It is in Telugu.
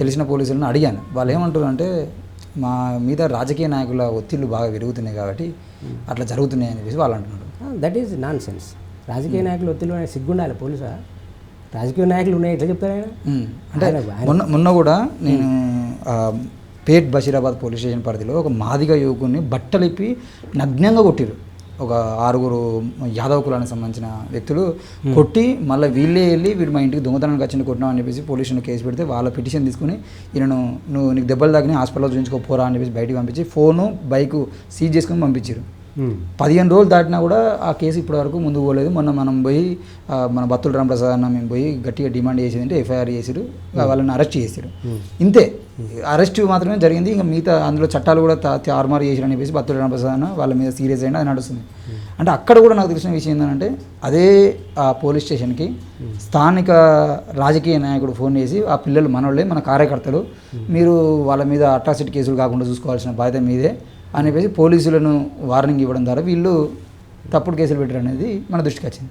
తెలిసిన పోలీసులను అడిగాను. వాళ్ళు ఏమంటారు అంటే మా మీద రాజకీయ నాయకుల ఒత్తిళ్లు బాగా పెరుగుతున్నాయి కాబట్టి అట్లా జరుగుతున్నాయి అని చెప్పేసి వాళ్ళు అంటున్నారు. That is non sense. రాజకీయ నాయకులు ఒత్తిడి సిగ్గుండాలి పోలీసా? రాజకీయ నాయకులు ఉన్నాయి ఎట్లా చెప్తారు ఆయన? అంటే మొన్న కూడా నేను పేట్ బషీరాబాద్ పోలీస్ స్టేషన్ పరిధిలో ఒక మాదిగ యువకుని బట్టలిప్పి నగ్నంగా కొట్టిరు. ఒక 6 యాదవ కులానికి సంబంధించిన వ్యక్తులు కొట్టి మళ్ళీ వీళ్ళే వెళ్ళి వీడు మా ఇంటికి దొంగతనానికి వచ్చింది కొట్టినాం అని చెప్పేసి పోలీసులను కేసు పెడితే వాళ్ళ పిటిషన్ తీసుకుని ఈయనను నీకు దెబ్బలు తాకినాయి హాస్పిటల్లో చూపించుకోపోరా అని చెప్పేసి బయటికి పంపించి ఫోను బైకు సీజ్ చేసుకుని పంపించారు. 15 రోజులు దాటినా కూడా ఆ కేసు ఇప్పటివరకు ముందుకు పోలేదు. మొన్న మనం పోయి మన బత్తుల రామప్రసాద్ అన్న మేము పోయి గట్టిగా డిమాండ్ చేసేది అంటే ఎఫ్ఐఆర్ చేసారు, వాళ్ళని అరెస్ట్ చేశారు. ఇంతే, అరెస్ట్ మాత్రమే జరిగింది. ఇంకా మిగతా అందులో చట్టాలు కూడా తారుమారు చేశారని చెప్పేసి బత్తుల రామప్రసాద్ అన్న వాళ్ళ మీద సీరియస్ అయినా అది నడుస్తుంది. అంటే అక్కడ కూడా నాకు తెలిసిన విషయం ఏంటంటే అదే ఆ పోలీస్ స్టేషన్కి స్థానిక రాజకీయ నాయకుడు ఫోన్ చేసి ఆ పిల్లలు మనోళ్ళే మన కార్యకర్తలు, మీరు వాళ్ళ మీద అట్రాసిటీ కేసులు కాకుండా చూసుకోవాల్సిన బాధ్యత మీదే అని చెప్పేసి పోలీసులను వార్నింగ్ ఇవ్వడం ద్వారా వీళ్ళు తప్పుడు కేసులు పెట్టారు అనేది మన దృష్టికి వచ్చింది.